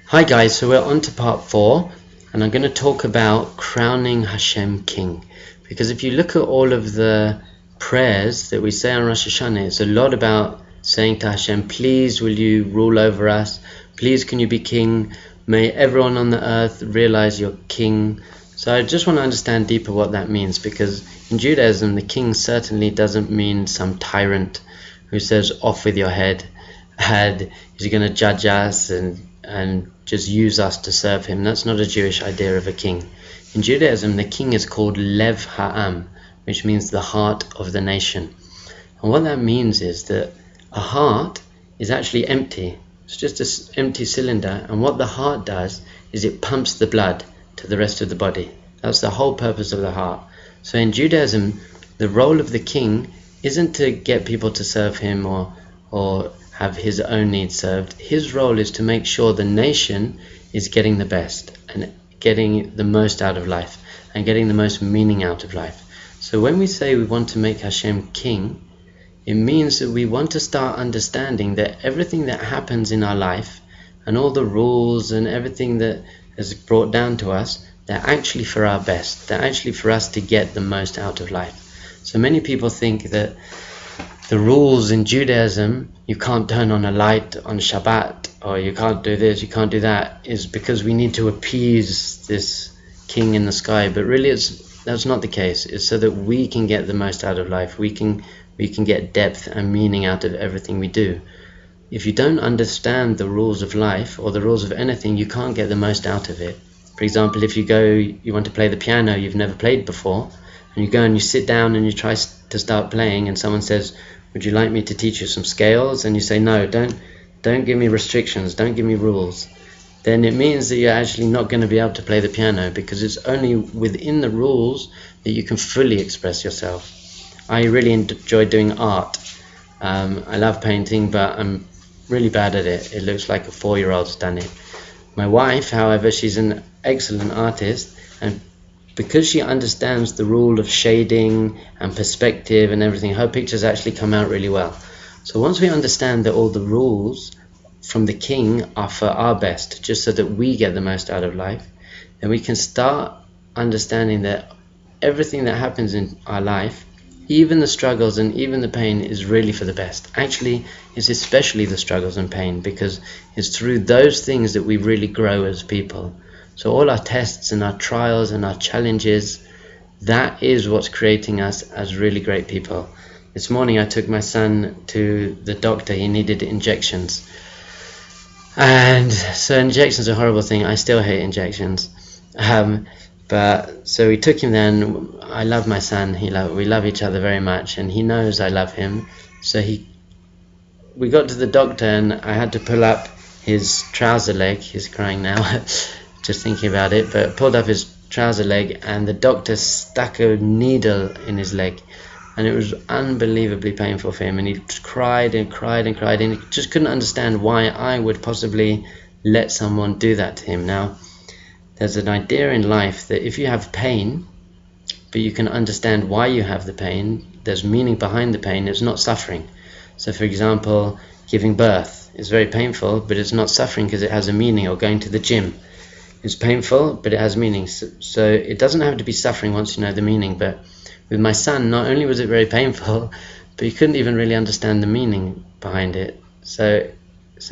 Hi guys, so we're on to part 4 and I'm going to talk about crowning Hashem King, because if you look at all of the prayers that we say on Rosh Hashana, it's a lot about saying to Hashem, please will you rule over us, please can you be king, may everyone on the earth realize you're king. So I just want to understand deeper what that means, because in Judaism the king certainly doesn't mean some tyrant who says off with your head and he's going to judge us and just use us to serve him. That's not a Jewish idea of a king. In Judaism, the king is called Lev Ha'am, which means the heart of the nation. And what that means is that a heart is actually empty. It's just an empty cylinder, and what the heart does is it pumps the blood to the rest of the body. That's the whole purpose of the heart. So in Judaism, the role of the king isn't to get people to serve him or have his own needs served. His role is to make sure the nation is getting the best and getting the most out of life and getting the most meaning out of life. So when we say we want to make Hashem king, it means that we want to start understanding that everything that happens in our life and all the rules and everything that is brought down to us, they're actually for our best. They're actually for us to get the most out of life. So many people think that the rules in Judaism, you can't turn on a light on Shabbat, or you can't do this, you can't do that, is because we need to appease this king in the sky. But really that's not the case. It's so that we can get the most out of life. We can get depth and meaning out of everything we do. If you don't understand the rules of life or the rules of anything, you can't get the most out of it. For example, if you want to play the piano you've never played before, and you go and you sit down and you try to start playing, and someone says, would you like me to teach you some scales? And you say, no, don't give me restrictions, don't give me rules. Then it means that you're actually not going to be able to play the piano, because it's only within the rules that you can fully express yourself. I really enjoy doing art. I love painting, but I'm really bad at it. It looks like a 4-year-old's done it. My wife, however, she's an excellent artist, and because she understands the rule of shading and perspective and everything, her pictures actually come out really well. So once we understand that all the rules from the king are for our best, just so that we get the most out of life, then we can start understanding that everything that happens in our life, even the struggles and even the pain, is really for the best. Actually, it's especially the struggles and pain, because it's through those things that we really grow as people. So all our tests and our trials and our challenges, that is what's creating us as really great people. This morning I took my son to the doctor. He needed injections. And so injections are a horrible thing. I still hate injections. But so we took him there, and I love my son. We love each other very much, and he knows I love him. So we got to the doctor, and I had to pull up his trouser leg. He's crying now. Just thinking about it, but pulled up his trouser leg, and the doctor stuck a needle in his leg, and it was unbelievably painful for him, and he cried and cried and cried, and he just couldn't understand why I would possibly let someone do that to him. Now, there's an idea in life that if you have pain, but you can understand why you have the pain, there's meaning behind the pain, it's not suffering. So for example, giving birth is very painful, but it's not suffering because it has a meaning, or going to the gym. It's painful, but it has meaning. So it doesn't have to be suffering once you know the meaning. But with my son, not only was it very painful, but he couldn't even really understand the meaning behind it. So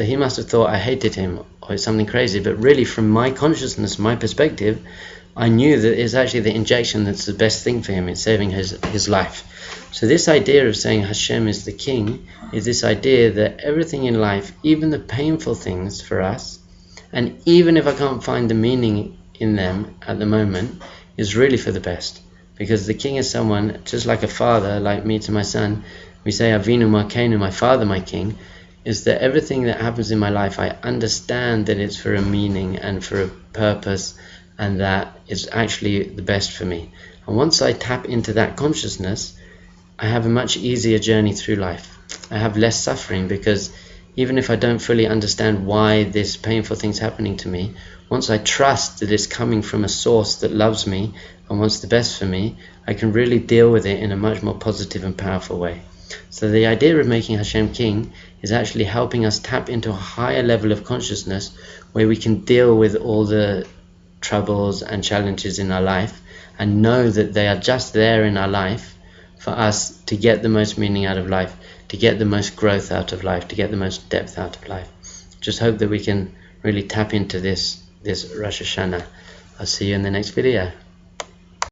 he must have thought I hated him or something crazy. But really, from my consciousness, my perspective, I knew that it's actually the injection that's the best thing for him. It's saving his life. So this idea of saying Hashem is the king is this idea that everything in life, even the painful things for us, and even if I can't find the meaning in them at the moment, is really for the best. Because the king is someone, just like a father, like me to my son, we say Avinu Malkeinu, my father, my king, is that everything that happens in my life, I understand that it's for a meaning and for a purpose, and that it's actually the best for me. And once I tap into that consciousness, I have a much easier journey through life. I have less suffering, because even if I don't fully understand why this painful thing's happening to me, once I trust that it's coming from a source that loves me and wants the best for me, I can really deal with it in a much more positive and powerful way. So the idea of making Hashem King is actually helping us tap into a higher level of consciousness where we can deal with all the troubles and challenges in our life and know that they are just there in our life for us to get the most meaning out of life, to get the most growth out of life, to get the most depth out of life. Just hope that we can really tap into this Rosh Hashanah. I'll see you in the next video.